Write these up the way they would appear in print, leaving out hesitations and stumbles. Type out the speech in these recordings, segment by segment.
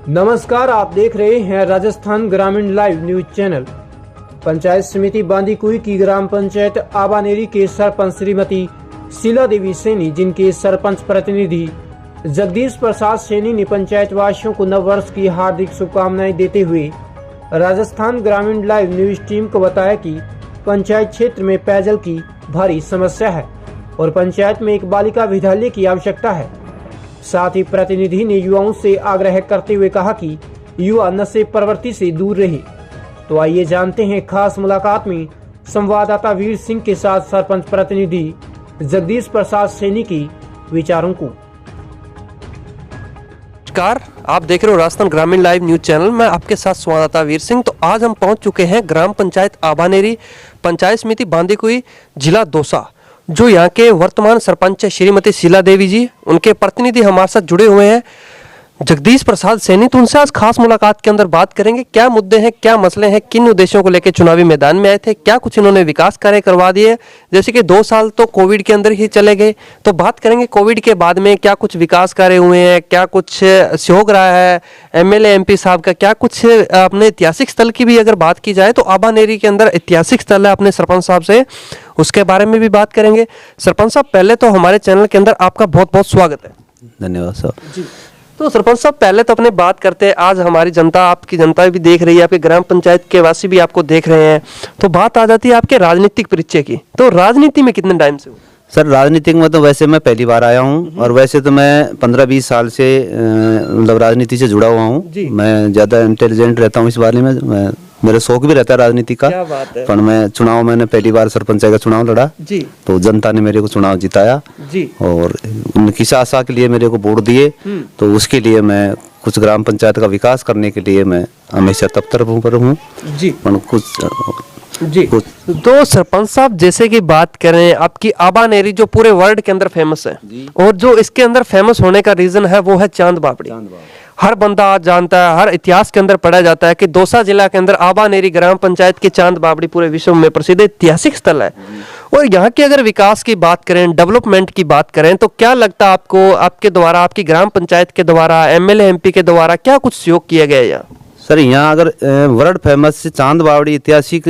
नमस्कार, आप देख रहे हैं राजस्थान ग्रामीण लाइव न्यूज चैनल। पंचायत समिति बांदीकुई की ग्राम पंचायत आबानेरी के सरपंच श्रीमती शीला देवी सैनी, जिनके सरपंच प्रतिनिधि जगदीश प्रसाद सैनी ने पंचायत वासियों को नव वर्ष की हार्दिक शुभकामनाएं देते हुए राजस्थान ग्रामीण लाइव न्यूज टीम को बताया कि पंचायत क्षेत्र में पेयजल की भारी समस्या है और पंचायत में एक बालिका विद्यालय की आवश्यकता है। साथ ही प्रतिनिधि ने युवाओं से आग्रह करते हुए कहा कि युवा नशे प्रवृत्ति से दूर रहे। तो आइए जानते हैं खास मुलाकात में संवाददाता वीर सिंह के साथ सरपंच प्रतिनिधि जगदीश प्रसाद सैनी की विचारों को। नमस्कार, आप देख रहे हो राजस्थान ग्रामीण लाइव न्यूज चैनल। मैं आपके साथ संवाददाता वीर सिंह। तो आज हम पहुंच चुके हैं ग्राम पंचायत आबानेरी, पंचायत समिति बांदीकुई, जिला दौसा। जो यहाँ के वर्तमान सरपंच है श्रीमती शीला देवी जी, उनके प्रतिनिधि हमारे साथ जुड़े हुए हैं जगदीश प्रसाद सैनी। तो उनसे आज खास मुलाकात के अंदर बात करेंगे, क्या मुद्दे हैं, क्या मसले हैं, किन उद्देश्यों को लेकर चुनावी मैदान में आए थे, क्या कुछ इन्होंने विकास कार्य करवा दिए। जैसे कि 2 साल तो कोविड के अंदर ही चले गए, तो बात करेंगे कोविड के बाद में क्या कुछ विकास कार्य हुए हैं, क्या कुछ सहयोग रहा है एमएलए एमपी साहब का, क्या कुछ अपने ऐतिहासिक स्थल की भी अगर बात की जाए तो आबानेरी के अंदर ऐतिहासिक स्थल है अपने सरपंच साहब से, उसके बारे में भी बात करेंगे। सरपंच साहब, पहले तो हमारे चैनल के अंदर आपका बहुत बहुत स्वागत है। धन्यवाद सर जी। तो सरपंच साहब, पहले तो अपने बात करते हैं, आज हमारी जनता, आपकी जनता भी देख रही है, आपके ग्राम पंचायत के वासी भी आपको देख रहे हैं, तो बात आ जाती है आपके राजनीतिक परिचय की। तो राजनीति में कितने टाइम से हो? सर राजनीतिक में तो वैसे मैं पहली बार आया हूँ और वैसे तो मैं 15-20 साल से मतलब राजनीति से जुड़ा हुआ हूँ। मैं ज़्यादा इंटेलिजेंट रहता हूँ इस बारे में, मेरा शौक भी रहता है राजनीति का। पर मैं चुनाव, मैंने पहली बार सरपंच का चुनाव लड़ा जी, तो जनता ने मेरे को चुनाव जिताया जी, और उनकी आशा के लिए मेरे को वोट दिए। तो उसके लिए मैं कुछ ग्राम पंचायत का विकास करने के लिए मैं हमेशा तत्पर हूँ जी। जी, तो सरपंच साहब, जैसे कि बात करें आपकी आबानेरी, जो पूरे वर्ल्ड के अंदर फेमस है, और जो इसके अंदर फेमस होने का रीजन है वो है चांद बावड़ी। हर बंदा आज जानता है, हर इतिहास के अंदर पढ़ा जाता है कि दौसा जिला के अंदर आबानेरी ग्राम पंचायत की चांद बावड़ी पूरे विश्व में प्रसिद्ध ऐतिहासिक स्थल है। और यहाँ के अगर विकास की बात करें, डेवलपमेंट की बात करें, तो क्या लगता है आपको, आपके द्वारा, आपकी ग्राम पंचायत के द्वारा, एमएलए एमपी के द्वारा क्या कुछ सहयोग किया गया है यहाँ? सर यहाँ अगर वर्ल्ड फेमस चांद बावड़ी ऐतिहासिक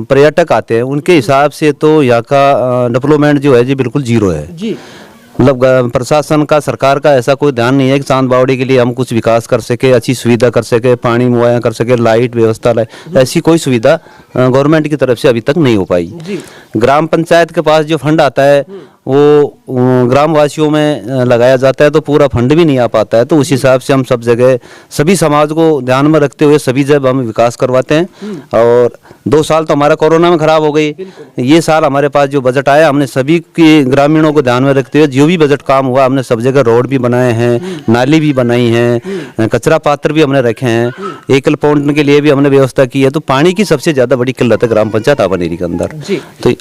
पर्यटक आते हैं, उनके हिसाब से तो यहाँ का डेवलपमेंट जो है जी बिल्कुल जीरो है जी। मतलब प्रशासन का, सरकार का ऐसा कोई ध्यान नहीं है कि चांद बावड़ी के लिए हम कुछ विकास कर सके, अच्छी सुविधा कर सके, पानी मुहैया कर सके, लाइट व्यवस्था, ऐसी कोई सुविधा गवर्नमेंट की तरफ से अभी तक नहीं हो पाई। ग्राम पंचायत के पास जो फंड आता है वो ग्रामवासियों में लगाया जाता है, तो पूरा फंड भी नहीं आ पाता है। तो उस हिसाब से हम सब जगह सभी समाज को ध्यान में रखते हुए सभी जगह हम विकास करवाते हैं। और 2 साल तो हमारा कोरोना में खराब हो गई। ये साल हमारे पास जो बजट आया, हमने सभी के ग्रामीणों को ध्यान में रखते हुए जो भी बजट काम हुआ, हमने सब जगह रोड भी बनाए हैं, नाली भी बनाई है, कचरा पात्र भी हमने रखे हैं, एकल पौंड के लिए भी हमने व्यवस्था की है। तो पानी की सबसे ज्यादा बड़ी किल्लत है ग्राम पंचायत आबानेरी के अंदर। तो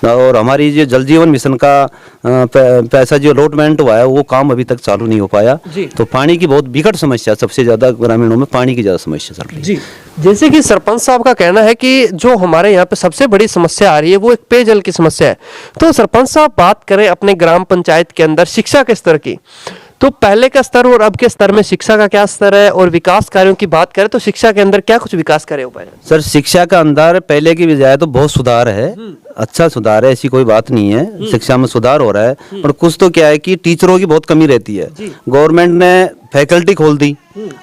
और हमारी जो जल जीवन मिशन का पैसा जो अलॉटमेंट हुआ है वो काम अभी तक चालू नहीं हो पाया। तो पानी की बहुत विकट समस्या, सबसे ज्यादा ग्रामीणों में पानी की ज्यादा समस्या चल रही है। जैसे कि सरपंच साहब का कहना है कि जो हमारे यहाँ पे सबसे बड़ी समस्या आ रही है वो एक पेयजल की समस्या है। तो सरपंच साहब, बात करें अपने ग्राम पंचायत के अंदर शिक्षा के स्तर की, तो पहले का स्तर और अब के स्तर में शिक्षा का क्या स्तर है, और विकास कार्यों की बात करें तो शिक्षा के अंदर क्या कुछ विकास कार्य हो पाए? सर शिक्षा का अंदर पहले की बजाय तो बहुत सुधार है, अच्छा सुधार है, ऐसी कोई बात नहीं है, शिक्षा में सुधार हो रहा है। पर कुछ तो क्या है कि टीचरों की बहुत कमी रहती है। गवर्नमेंट ने फैकल्टी खोल दी,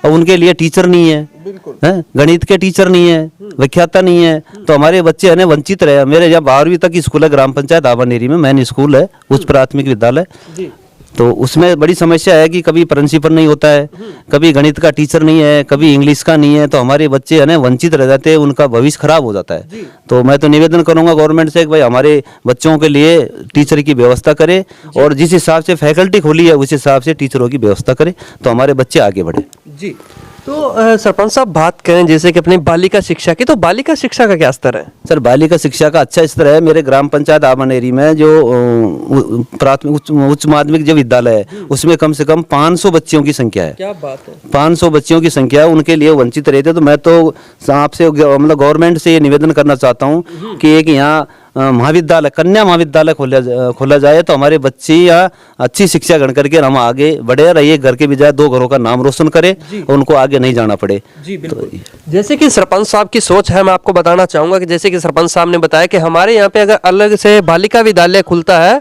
अब उनके लिए टीचर नहीं है, गणित के टीचर नहीं है, व्याख्याता नहीं है, तो हमारे बच्चे है वंचित रहे। मेरे यहाँ 12वीं तक स्कूल है ग्राम पंचायत आबानेरी में, मेन स्कूल है, उच्च प्राथमिक विद्यालय। तो उसमें बड़ी समस्या है कि कभी प्रिंसिपल नहीं होता है, कभी गणित का टीचर नहीं है, कभी इंग्लिश का नहीं है, तो हमारे बच्चे है ना वंचित रह जाते हैं, उनका भविष्य खराब हो जाता है। तो मैं तो निवेदन करूंगा गवर्नमेंट से कि भाई हमारे बच्चों के लिए टीचर की व्यवस्था करे, और जिस हिसाब से फैकल्टी खोली है उस हिसाब से टीचरों की व्यवस्था करे, तो हमारे बच्चे आगे बढ़े जी। तो सरपंच साहब, बात करें जैसे कि अपनी बालिका शिक्षा की, तो बालिका शिक्षा का क्या स्तर है? सर बालिका शिक्षा का अच्छा स्तर है। मेरे ग्राम पंचायत आबानेरी में जो प्राथमिक उच्च माध्यमिक जो विद्यालय है उसमें कम से कम 500 बच्चियों की संख्या है। क्या बात है, 500 बच्चियों की संख्या है, उनके लिए वंचित रहते। तो मैं तो आपसे मतलब गवर्नमेंट से ये निवेदन करना चाहता हूँ कि एक यहाँ महाविद्यालय, कन्या महाविद्यालय खोला जाए तो हमारे बच्चे यहाँ अच्छी शिक्षा ग्रहण करके हम आगे बढ़े रहिए, घर के बजाय 2 घरों का नाम रोशन करें और उनको आगे नहीं जाना पड़े। जी बिल्कुल। जैसे कि सरपंच साहब की सोच है, मैं आपको बताना चाहूंगा कि जैसे कि सरपंच साहब ने बताया कि हमारे यहाँ पे अगर अलग से बालिका विद्यालय खुलता है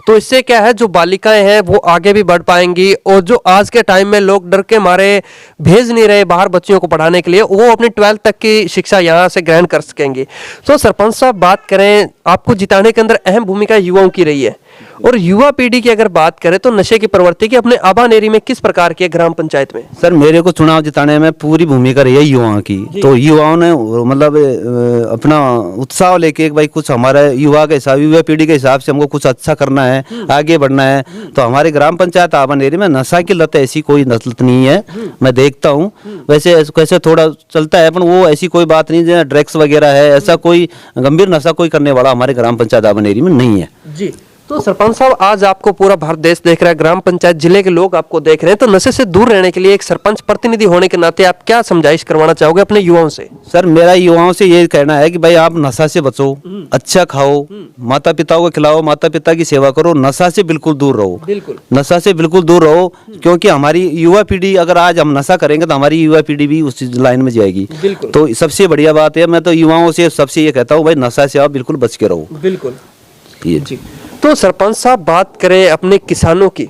तो इससे क्या है, जो बालिकाएं हैं वो आगे भी बढ़ पाएंगी, और जो आज के टाइम में लोग डर के मारे भेज नहीं रहे बाहर बच्चियों को पढ़ाने के लिए, वो अपनी 12th तक की शिक्षा यहाँ से ग्रहण कर सकेंगे। तो सरपंच साहब बात करें, आपको जिताने के अंदर अहम भूमिका युवाओं की रही है, और युवा पीढ़ी की अगर बात करें तो नशे की प्रवृत्ति की अपने आबानेरी में किस प्रकार की है ग्राम पंचायत में? सर मेरे को चुनाव जिताने में पूरी भूमिका रही है युवाओं की। तो युवाओं ने मतलब अपना उत्साह लेके भाई कुछ हमारे युवा के हिसाब, युवा पीढ़ी के हिसाब से हमको कुछ अच्छा करना है, आगे बढ़ना है। तो हमारे ग्राम पंचायत आबानेरी में नशा की लत ऐसी कोई लत नहीं है, मैं देखता हूँ। वैसे थोड़ा चलता है, पर वो ऐसी कोई बात नहीं जैसे ड्रग्स वगैरह है, ऐसा कोई गंभीर नशा कोई करने वाला हमारे ग्राम पंचायत आबानेरी में नहीं है। जी। तो सरपंच साहब, आज आपको पूरा भारत देश देख रहा है, ग्राम पंचायत जिले के लोग आपको देख रहे हैं, तो नशे से दूर रहने के लिए एक सरपंच प्रतिनिधि होने के नाते आप क्या समझाइश करवाना चाहोगे अपने युवाओं से? सर मेरा युवाओं से ये कहना है कि भाई आप नशा से बचो, अच्छा खाओ, माता पिता को खिलाओ, माता पिता की सेवा करो, नशा से बिल्कुल दूर रहो। बिल्कुल नशा से बिल्कुल दूर रहो, क्योंकि हमारी युवा पीढ़ी, अगर आज हम नशा करेंगे तो हमारी युवा पीढ़ी भी उस लाइन में जाएगी। तो सबसे बढ़िया बात है, मैं तो युवाओं से सबसे ये कहता हूँ भाई नशा से आप बिल्कुल बच के रहो। बिल्कुल ये जी। तो सरपंच साहब बात करें अपने किसानों की,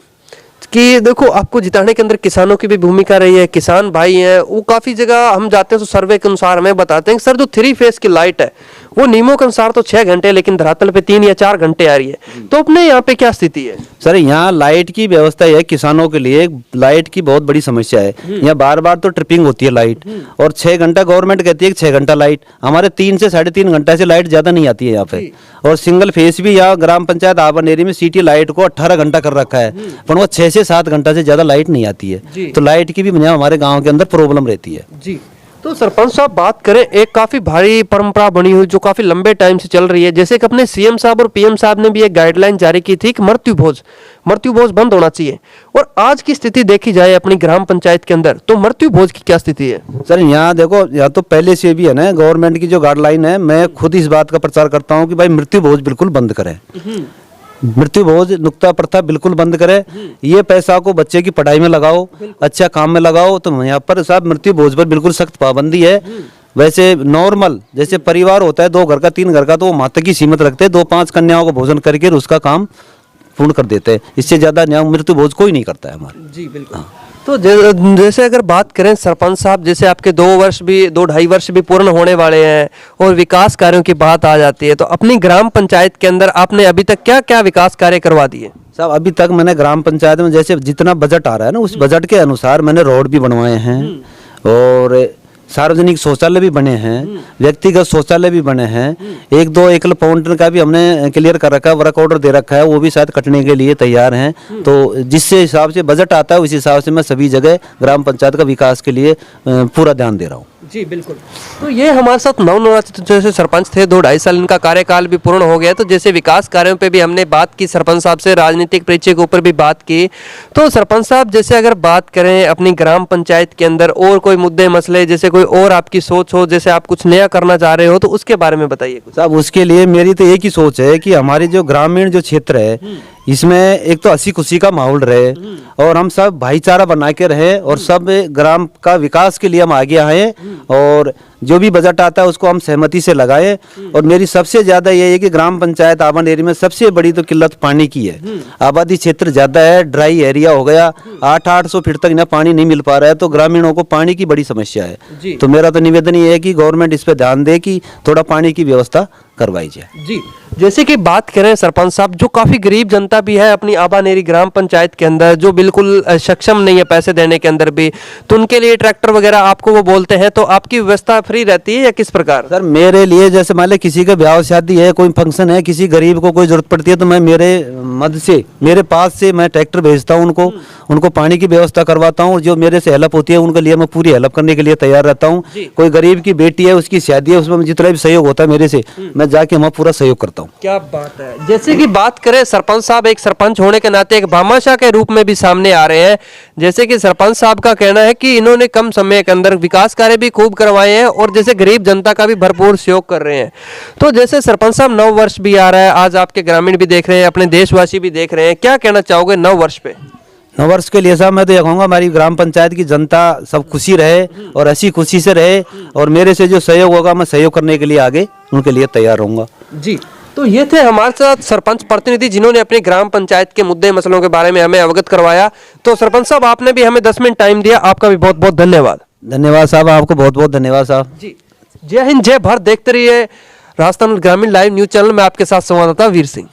कि देखो आपको जिताने के अंदर किसानों की भी भूमिका रही है। किसान भाई हैं, वो काफी जगह हम जाते हैं तो सर्वे के अनुसार हमें बताते हैं कि सर जो 3 फेज की लाइट है वो नियमों के अनुसार तो 6 घंटे, लेकिन धरातल पे 3 या 4 घंटे आ रही है। तो अपने यहाँ पे क्या स्थिति है? सर यहाँ लाइट की व्यवस्था है, किसानों के लिए लाइट की बहुत बड़ी समस्या है। यहाँ बार बार तो ट्रिपिंग होती है लाइट, और 6 घंटा गवर्नमेंट कहती है कि 6 घंटा लाइट, हमारे 3 से 3.5 घंटा से लाइट ज्यादा नहीं आती है यहाँ पे। और सिंगल फेस भी यहाँ ग्राम पंचायत आबानेरी में सिटी लाइट को 18 घंटा कर रखा है, पर वो 6 से 7 घंटा से ज्यादा लाइट नहीं आती है। तो लाइट की भी हमारे गाँव के अंदर प्रॉब्लम रहती है। जी। तो सरपंच साहब बात करें, एक काफी भारी परंपरा बनी हुई जो काफी लंबे टाइम से चल रही है, जैसे कि अपने सीएम साहब और पीएम साहब ने भी एक गाइडलाइन जारी की थी कि मृत्यु भोज बंद होना चाहिए। और आज की स्थिति देखी जाए अपनी ग्राम पंचायत के अंदर, तो मृत्यु भोज की क्या स्थिति है? सर यहाँ देखो, यहाँ तो पहले से भी है ना, गवर्नमेंट की जो गाइडलाइन है, मैं खुद इस बात का प्रचार करता हूँ कि भाई मृत्यु भोज बिल्कुल बंद करें। मृत्यु भोज नुक्ता प्रथा बिल्कुल बंद करे। ये पैसा को बच्चे की पढ़ाई में लगाओ, अच्छा काम में लगाओ। तो यहाँ पर साहब मृत्यु भोज पर बिल्कुल सख्त पाबंदी है। वैसे नॉर्मल जैसे परिवार होता है 2 घर का 3 घर का, तो वो माता की सीमित रखते हैं, 2-5 कन्याओं को भोजन करके उसका काम पूर्ण कर देते हैं। इससे ज्यादा मृत्यु भोज कोई नहीं करता है हमारे। जी बिल्कुल। तो जैसे अगर बात करें सरपंच साहब, जैसे आपके 2-2.5 वर्ष भी पूर्ण होने वाले हैं और विकास कार्यों की बात आ जाती है, तो अपनी ग्राम पंचायत के अंदर आपने अभी तक क्या क्या विकास कार्य करवा दिए? साहब अभी तक मैंने ग्राम पंचायत में जैसे जितना बजट आ रहा है ना, उस बजट के अनुसार मैंने रोड भी बनवाए हैं, और सार्वजनिक शौचालय भी बने हैं, व्यक्तिगत शौचालय भी बने हैं। 1-2 एकल फाउंटेन का भी हमने क्लियर कर रखा है, वर्क ऑर्डर दे रखा है, वो भी शायद कटने के लिए तैयार हैं। तो जिस हिसाब से बजट आता है उस हिसाब से मैं सभी जगह ग्राम पंचायत का विकास के लिए पूरा ध्यान दे रहा हूँ। जी बिल्कुल। तो ये हमारे साथ नवनिर्वाचित जैसे सरपंच थे, 2-2.5 साल इनका कार्यकाल भी पूर्ण हो गया। तो जैसे विकास कार्यों पे भी हमने बात की सरपंच साहब से, राजनीतिक परिचय के ऊपर भी बात की। तो सरपंच साहब जैसे अगर बात करें अपनी ग्राम पंचायत के अंदर और कोई मुद्दे मसले, जैसे कोई और आपकी सोच हो, जैसे आप कुछ नया करना चाह रहे हो, तो उसके बारे में बताइए कुछ। साहब उसके लिए मेरी तो एक ही सोच है कि हमारे जो ग्रामीण जो क्षेत्र है इसमें एक तो हंसी खुशी का माहौल रहे, और हम सब भाईचारा बना के रहे, और सब ग्राम का विकास के लिए हम आगे आए, और जो भी बजट आता है उसको हम सहमति से लगाएं। और मेरी सबसे ज्यादा ये है कि ग्राम पंचायत आबानेरी में सबसे बड़ी तो किल्लत पानी की है। आबादी क्षेत्र ज्यादा है, ड्राई एरिया हो गया, 800 फीट तक यहाँ पानी नहीं मिल पा रहा है, तो ग्रामीणों को पानी की बड़ी समस्या है। तो मेरा तो निवेदन ये है कि गवर्नमेंट इस पे ध्यान दे कि थोड़ा पानी की व्यवस्था करवाई जाए। जी। जैसे कि बात करें सरपंच साहब, जो काफी गरीब जनता भी है अपनी आबानेरी ग्राम पंचायत के अंदर, जो बिल्कुल सक्षम नहीं है पैसे देने के अंदर भी, तो उनके लिए ट्रैक्टर वगैरह आपको वो बोलते हैं, तो आपकी व्यवस्था फ्री रहती है या किस प्रकार? सर मेरे लिए जैसे मान लो किसी का ब्याह शादी है, कोई फंक्शन है, किसी गरीब को कोई जरूरत पड़ती है, तो मैं मेरे मद से, मेरे पास से मैं ट्रैक्टर भेजता हूँ उनको पानी की व्यवस्था करवाता हूँ। जो मेरे से हेल्प होती है उनके लिए मैं पूरी हेल्प करने के लिए तैयार रहता हूँ। कोई गरीब की बेटी है, उसकी शादी है, उसमें जितना भी सहयोग होता है मेरे से, मैं जाके वहाँ पूरा सहयोग करता हूँ। हूँ। क्या बात है। जैसे कि बात करें सरपंच साहब, एक सरपंच होने के नाते एक भामाशाह के रूप में भी सामने आ रहे हैं। जैसे कि सरपंच साहब का कहना है कि इन्होंने कम समय के अंदर विकास कार्य भी खूब करवाए हैं और जैसे गरीब जनता का भी भरपूर सहयोग कर रहे हैं। तो जैसे सरपंच साहब, नव वर्ष भी आ रहा है, आज आपके ग्रामीण भी देख रहे हैं, अपने देशवासी भी देख रहे हैं, क्या कहना चाहोगे नव वर्ष पे? नव वर्ष के लिए साहब मैं तो ये कहूँगा हमारी ग्राम पंचायत की जनता सब खुशी रहे और ऐसी खुशी से रहे, और मेरे से जो सहयोग होगा मैं सहयोग करने के लिए आगे उनके लिए तैयार रहूँगा। जी, तो ये थे हमारे साथ सरपंच प्रतिनिधि जिन्होंने अपनी ग्राम पंचायत के मुद्दे मसलों के बारे में हमें अवगत करवाया। तो सरपंच साहब, आपने भी हमें 10 मिनट टाइम दिया, आपका भी बहुत बहुत धन्यवाद। धन्यवाद साहब, आपको बहुत बहुत धन्यवाद साहब। जी, जय हिंद, जय भारत। देखते रहिए राजस्थान ग्रामीण लाइव न्यूज चैनल में, आपके साथ संवाददाता वीर सिंह।